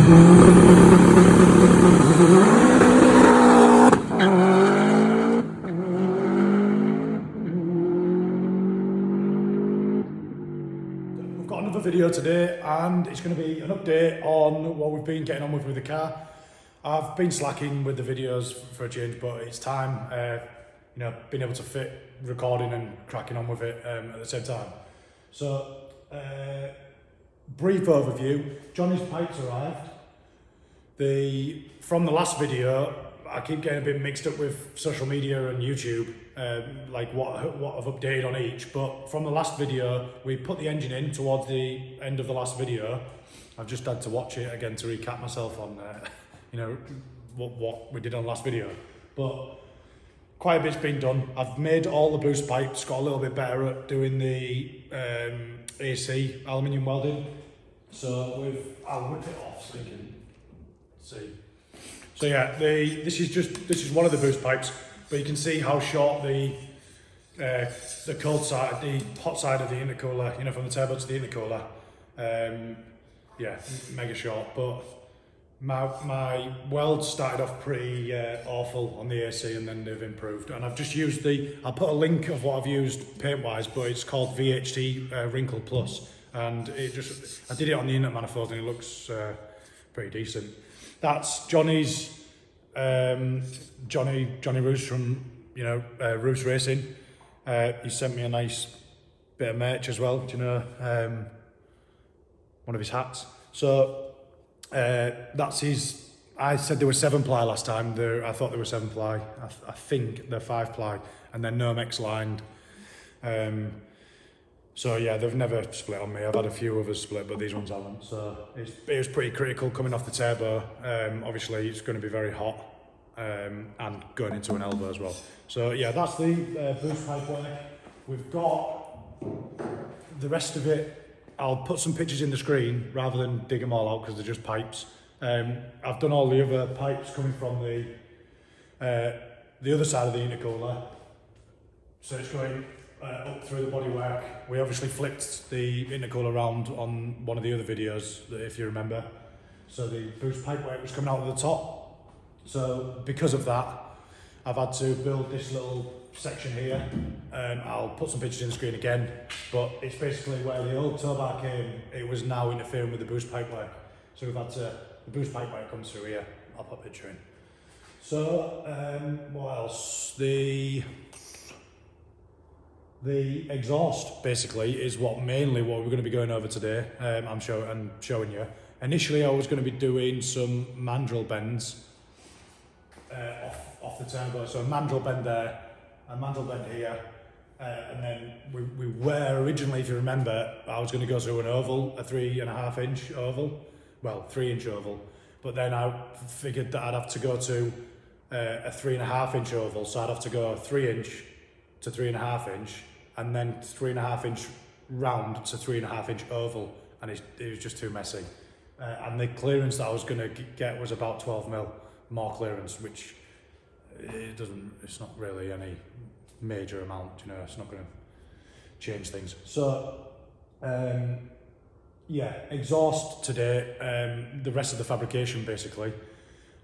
Got another video today, and it's going to be an update on what we've been getting on with the car. I've been slacking with the videos for a change, but it's time, you know, being able to fit recording and cracking on with it at the same time. So, brief overview. Johnny's pipes arrived. From the last video, I keep getting a bit mixed up with social media and YouTube, like what I've updated on each. But from the last video, we put the engine in towards the end of the last video. I've just had to watch it again to recap myself on, you know, what we did on the last video. But quite a bit's been done. I've made all the boost pipes, got a little bit better at doing the AC aluminium welding. So I'll rip it off so you can see. So yeah, this is one of the boost pipes, but you can see how short the cold side, the hot side of the intercooler, you know, from the turbo to the intercooler. Yeah, mega short. But my welds started off pretty awful on the AC, and then they've improved. And I've just used I'll put a link of what I've used paint-wise, but it's called VHT Wrinkle Plus, and I did it on the inlet manifold, and it looks pretty decent. That's Johnny's, Johnny Roos from, you know, Roos Racing. He sent me a nice bit of merch as well, do you know, one of his hats. So that's his. I said there were 7-ply last time. I thought there were 7-ply. I think they're 5-ply, and they're Nomex lined. So yeah, they've never split on me. I've had a few others split, but these ones haven't. So it was pretty critical coming off the turbo. Obviously, it's going to be very hot, and going into an elbow as well. So yeah, that's the boost pipe work. We've got the rest of it. I'll put some pictures in the screen rather than dig them all out because they're just pipes. I've done all the other pipes coming from the other side of the intercooler. So it's going up through the bodywork. We obviously flipped the intercooler around on one of the other videos, if you remember. So the boost pipe work was coming out of the top. So because of that, I've had to build this little section here. I'll put some pictures in the screen again, but it's basically where the old tow bar came, it was now interfering with the boost pipe work. So we've had to, the boost pipe work comes through here. I'll put a picture in. So, what else? The exhaust basically is mainly what we're going to be going over today. I'm showing you. Initially, I was going to be doing some mandrel bends off the turbo. So a mandrel bend there, a mandrel bend here, and then we were originally, if you remember, I was going to go through an oval, a 3.5 inch oval, well, 3 inch oval. But then I figured that I'd have to go to a 3.5 inch oval, so I'd have to go 3 inch to 3.5 inch, and then 3.5 inch round to 3.5 inch oval, and it was just too messy. And the clearance that I was going to get was about 12mm more clearance, which it's not really any major amount, you know, it's not going to change things. So, yeah, exhaust today, the rest of the fabrication basically.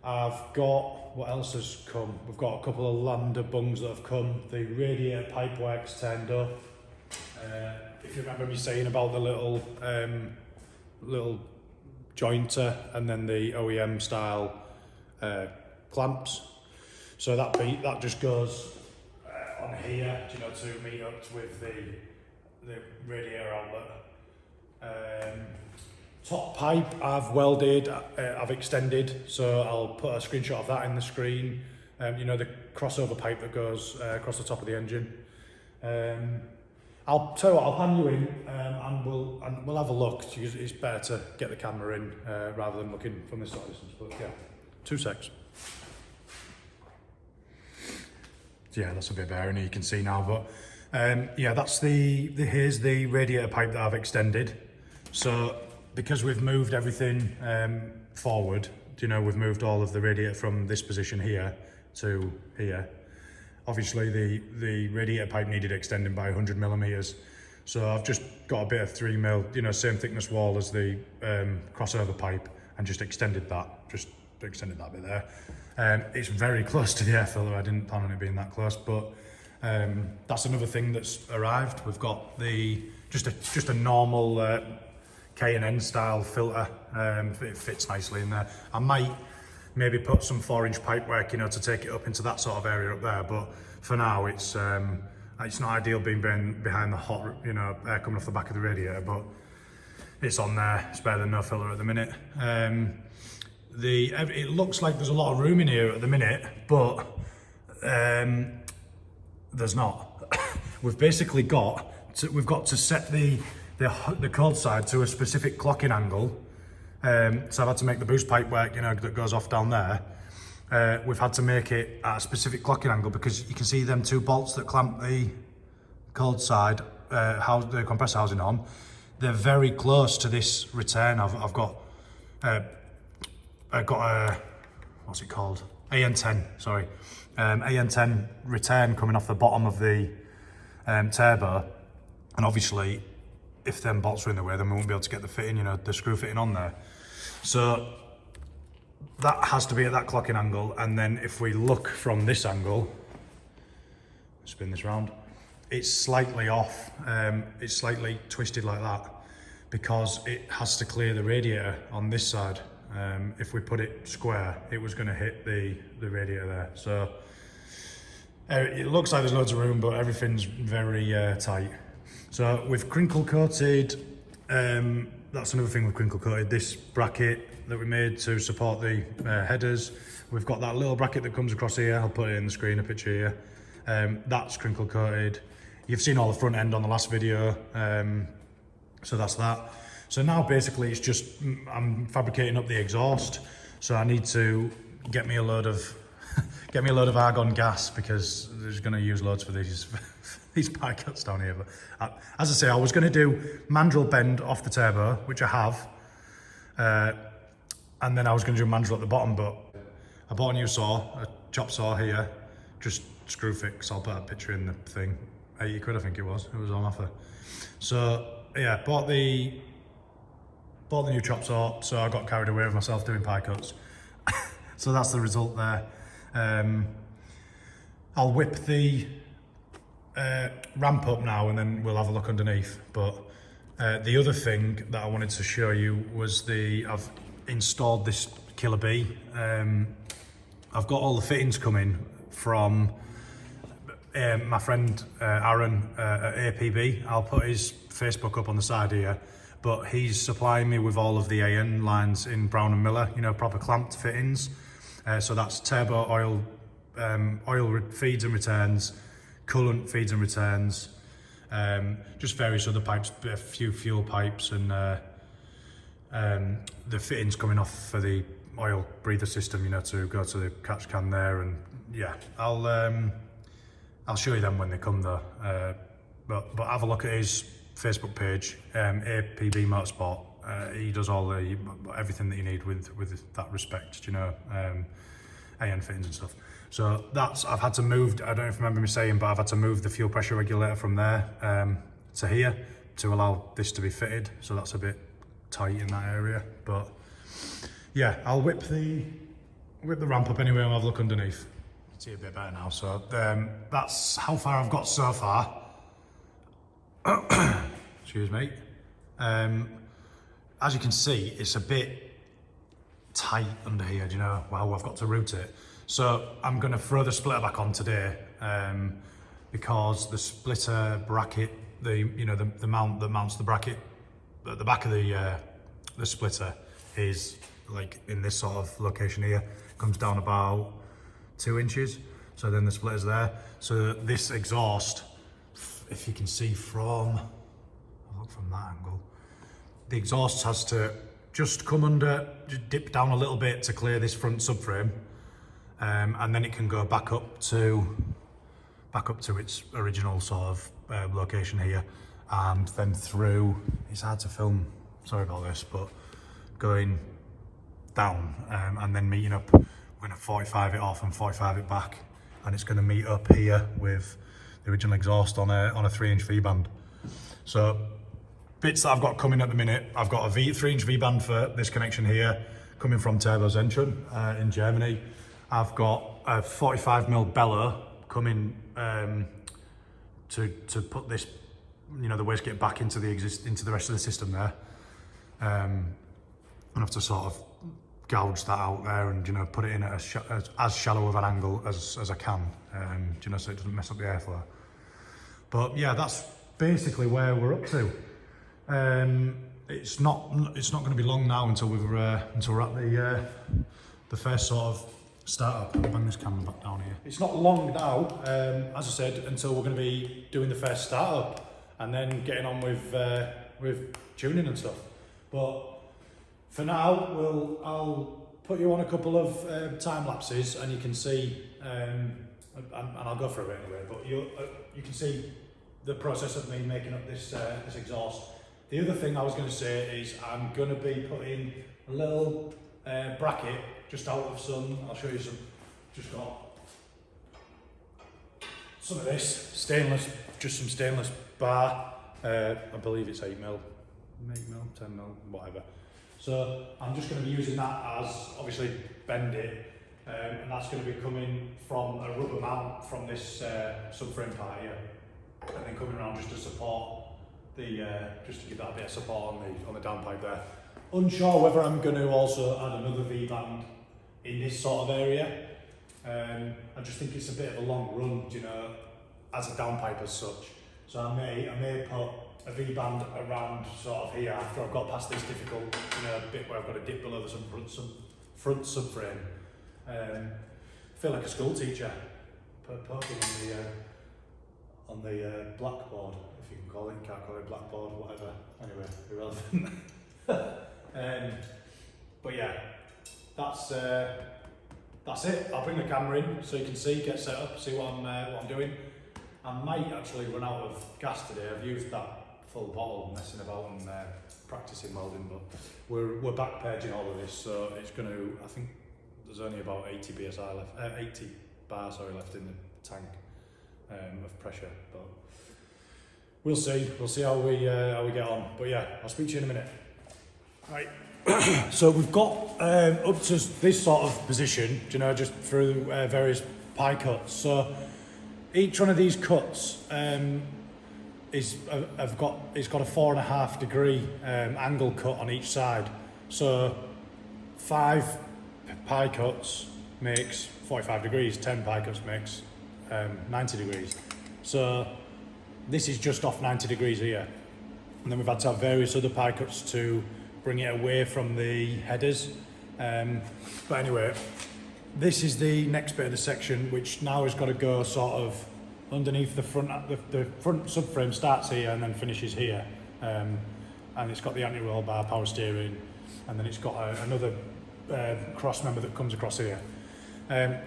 I've got, what else has come? We've got a couple of lander bungs that have come. The radiator pipe work's turned up. If you remember me saying about the little jointer and then the OEM style clamps. So that just goes on here, you know, to meet up with the radiator outlet. Top pipe I've welded, I've extended, so I'll put a screenshot of that in the screen. You know, the crossover pipe that goes across the top of the engine. I'll tell you what, I'll pan you in and we'll have a look. It's better to get the camera in rather than looking from this sort of distance. But yeah, 2 secs. Yeah, that's a bit better, and you can see now. But yeah, that's here's the radiator pipe that I've extended. So because we've moved everything forward, you know, we've moved all of the radiator from this position here to here. Obviously the radiator pipe needed extending by 100mm. So I've just got a bit of 3mm, you know, same thickness wall as the crossover pipe, and just extended that bit there. It's very close to the air filter. I didn't plan on it being that close, but that's another thing that's arrived. We've got just a normal K&N style filter. It fits nicely in there. I might maybe put some 4-inch pipework, you know, to take it up into that sort of area up there, but for now it's not ideal being behind the hot, you know, air coming off the back of the radiator, but it's on there. It's better than no filter at the minute. It looks like there's a lot of room in here at the minute, but there's not. We've basically got to set the cold side to a specific clocking angle. So I've had to make the boost pipe work, you know, that goes off down there. We've had to make it at a specific clocking angle because you can see them 2 bolts that clamp the cold side, the compressor housing on. They're very close to this return. I've got a, what's it called? AN10, sorry. AN10 return coming off the bottom of the turbo. And obviously, if them bolts are in the way, then we won't be able to get the fitting, you know, the screw fitting on there. So that has to be at that clocking angle. And then if we look from this angle, spin this round, it's slightly off. It's slightly twisted like that because it has to clear the radiator on this side. If we put it square, it was going to hit the radiator there. So it looks like there's loads of room, but everything's very tight. So we've crinkle coated, that's another thing we've crinkle coated, this bracket that we made to support the headers. We've got that little bracket that comes across here. I'll put it in the screen, a picture here. That's crinkle coated. You've seen all the front end on the last video, so that's that. So now basically it's just, I'm fabricating up the exhaust. So I need to get me a load of argon gas because there's going to use loads for these pie cuts down here. But as I say, I was going to do mandrel bend off the turbo, which I have, and then I was going to do mandrel at the bottom, but I bought a new saw, a chop saw here, just screw fix. I'll put a picture in the thing. 80 quid I think it was on offer. So yeah, bought the new chop saw, so I got carried away with myself doing pie cuts. So that's the result there. I'll whip the ramp up now and then we'll have a look underneath. But the other thing that I wanted to show you was I've installed this Killer Bee. I've got all the fittings coming from my friend Aaron at APB. I'll put his Facebook up on the side here, but he's supplying me with all of the AN lines in Brown and Miller, you know, proper clamped fittings. So that's turbo oil, oil feeds and returns, coolant feeds and returns, just various other pipes, a few fuel pipes, and the fittings coming off for the oil breather system, you know, to go to the catch can there. And yeah, I'll show you them when they come though. But have a look at his Facebook page, APB Motorsport. He does all everything that you need with that respect, you know, AN fittings and stuff. So I've had to move, I don't know if you remember me saying, but I've had to move the fuel pressure regulator from there to here to allow this to be fitted. So that's a bit tight in that area. But yeah, I'll whip the ramp up anyway and I'll have a look underneath. See a bit better now. So that's how far I've got so far. Excuse me. As you can see, it's a bit tight under here, do you know? Wow, I've got to route it. So I'm going to throw the splitter back on today because the splitter bracket, the mount that mounts the bracket at the back of the splitter is like in this sort of location here. Comes down about 2 inches. So then the splitter's there. So this exhaust, if you can see from that angle, the exhaust has to just come under, just dip down a little bit to clear this front subframe, and then it can go back up to its original sort of location here, and then through. It's hard to film, sorry about this, but going down and then meeting up. We're going to 45 it off and 45 it back, and it's going to meet up here with the original exhaust on a 3-inch V-band. So bits that I've got coming at the minute, I've got a 3-inch V-band for this connection here, coming from Turbozentrum in Germany. I've got a 45mm bellow coming to put this, you know, the wastegate back into the rest of the system there. I have to sort of gouge that out there and, you know, put it in at as shallow of an angle as I can, you know, so it doesn't mess up the airflow. But yeah, that's basically where we're up to. It's not going to be long now until we're at the first sort of startup. I'll bring this camera back down here. It's not long now, as I said, until we're going to be doing the first startup and then getting on with tuning and stuff. But for now, I'll put you on a couple of time lapses, and you can see, and I'll go through it anyway. But you can see the process of me making up this exhaust. The other thing I was going to say is I'm going to be putting a little bracket just out of some. I'll show you some. Just got some of this stainless, just some stainless bar. I believe it's 8mm, 10mm, whatever. So I'm just going to be using that as, obviously, bend it, and that's going to be coming from a rubber mount from this subframe part here, and then coming around just to support the, just to give that a bit of support on the downpipe there. Unsure whether I'm going to also add another V-band in this sort of area. I just think it's a bit of a long run, you know, as a downpipe as such. So I may put a V-band around sort of here after I've got past this difficult, you know, bit where I've got a dip below the front subframe. I feel like a school teacher poking on the blackboard, if you can call it. Can't call it blackboard, whatever. Anyway, irrelevant. But yeah, that's it. I'll bring the camera in so you can see, get set up, see what I'm doing. I might actually run out of gas today. I've used that full bottle messing about and practicing welding, but we're back purging all of this, so it's going to, I think there's only about 80 psi left, 80 bar left in the tank of pressure, but we'll see how we get on. But yeah, I'll speak to you in a minute. Right. So we've got up to this sort of position, you know, just through various pie cuts. So each one of these cuts it's got a 4.5 degree angle cut on each side. So 5 pie cuts makes 45 degrees, 10 pie cuts makes 90 degrees. So this is just off 90 degrees here. And then we've had to have various other pie cuts to bring it away from the headers. But anyway, this is the next bit of the section, which now has got to go sort of underneath the front. The front subframe starts here and then finishes here, and it's got the anti-roll bar, power steering, and then it's got another cross member that comes across here.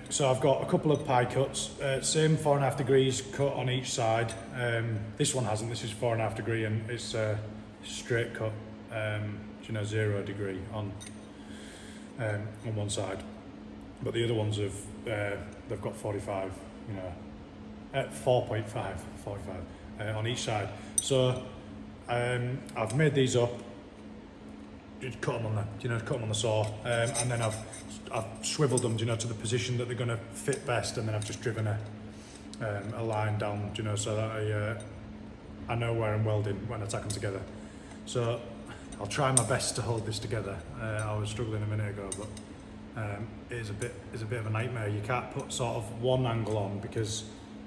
So I've got a couple of pie cuts, same 4.5 degrees cut on each side. This one hasn't. This is 4.5 degree and it's straight cut, you know, 0 degree on one side, but the other ones have they've got 45, you know, at 4.5, 45 on each side. So I've made these up, just cut them on the saw, and then I've swiveled them, you know, to the position that they're going to fit best, and then I've just driven a line down, you know, so that I know where I'm welding when I tack them together. So I'll try my best to hold this together. I was struggling a minute ago, but it is a bit of a nightmare. You can't put sort of one angle on, because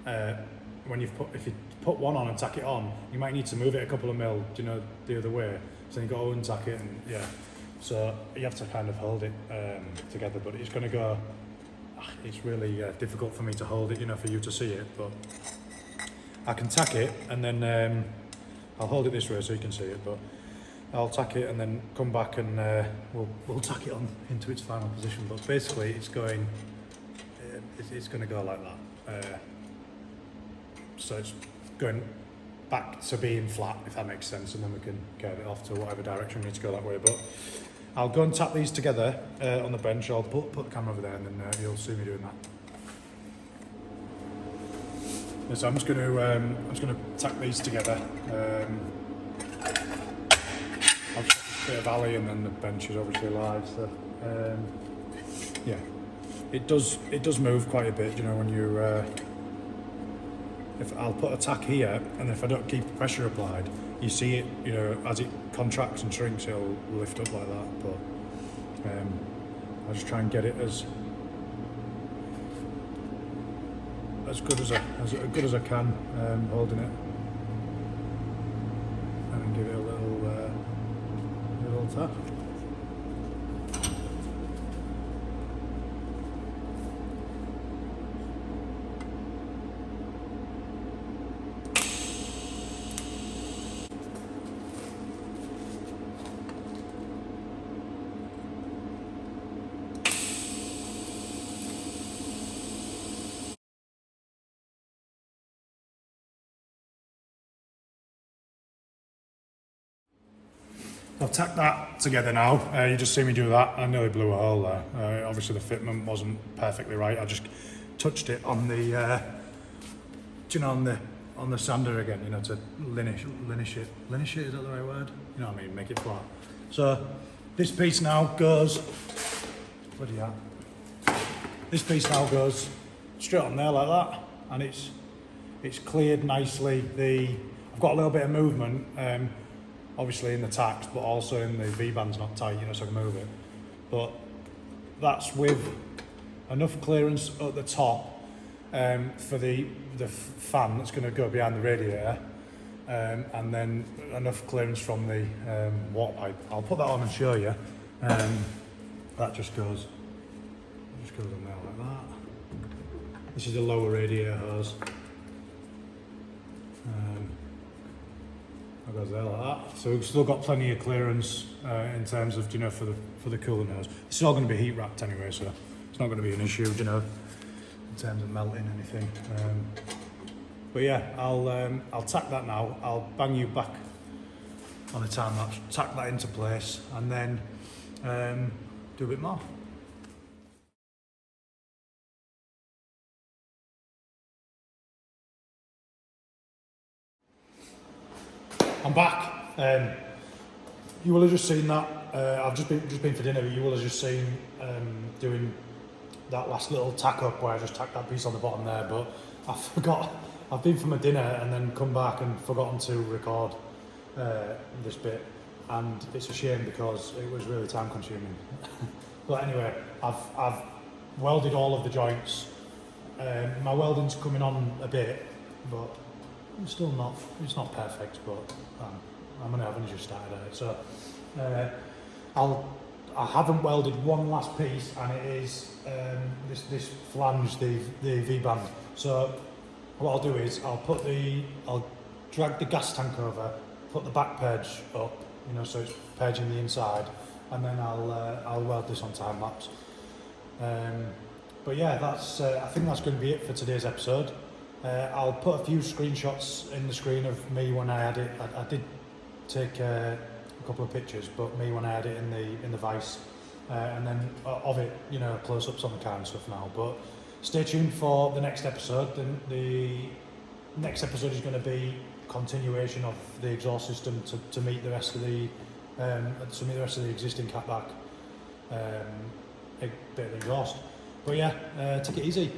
if you put one on and tack it on, you might need to move it a couple of mil, you know, the other way. So you've got to untack it, and yeah. So you have to kind of hold it together, but it's going to go. It's really difficult for me to hold it, you know, for you to see it. But I can tack it, and then I'll hold it this way so you can see it. But I'll tack it and then come back and we'll tack it on into its final position. But basically, it's going to go like that. So it's going back to being flat, if that makes sense, and then we can get it off to whatever direction we need to go that way. But I'll go and tap these together on the bench. I'll put the camera over there, and then you'll see me doing that. So I'm just going to tack these together. I'll just bit of alley, and then the bench is obviously live. So yeah, it does move quite a bit. You know, when you if I'll put a tack here, and if I don't keep pressure applied, you see it. You know, as it contracts and shrinks, it'll lift up like that. But I'll just try and get it as good as I can, holding it, and then give it a little tap. I've tacked that together now. You just see me do that. I nearly blew a hole there. Obviously the fitment wasn't perfectly right. I just touched it on the, on the sander again, you know, to linish it. Linish it, is that the right word? You know what I mean, make it flat. So this piece now goes, bloody hell. This piece now goes straight on there like that, and it's cleared nicely. I've got a little bit of movement. Obviously in the tacks, but also in the V-band's not tight, you know, so I can move it. But that's with enough clearance at the top for the fan that's going to go behind the radiator, and then enough clearance from the water pipe. I'll put that on and show you. That just goes on there like that. This is a lower radiator hose. That goes there like that. So we've still got plenty of clearance in terms of, you know, for the cooler nose. It's all going to be heat wrapped anyway, so it's not going to be an issue, you know, in terms of melting anything. But yeah, I'll tack that now. I'll bang you back on the time lapse, tack that into place, and then do a bit more. I'm back. You will have just seen that. I've just been for dinner. You will have just seen doing that last little tack up where I just tacked that piece on the bottom there. But I forgot. I've been for my dinner and then come back and forgotten to record this bit, and it's a shame because it was really time consuming. But anyway, I've welded all of the joints. My welding's coming on a bit, but it's still not. It's not perfect, but I'm only just started at it. So I haven't welded one last piece, and it is this flange, the V-band. So what I'll do is I'll drag the gas tank over, put the back purge up, you know, so it's purging the inside, and then I'll weld this on time lapse. But yeah, that's I think that's going to be it for today's episode. I'll put a few screenshots in the screen of me when I had it. I did take a couple of pictures, but me when I had it in the vise, and then of it, you know, close-ups on the car and stuff now. But stay tuned for the next episode. The next episode is going to be continuation of the exhaust system to meet the rest of the existing catback bit of exhaust. But yeah, take it easy.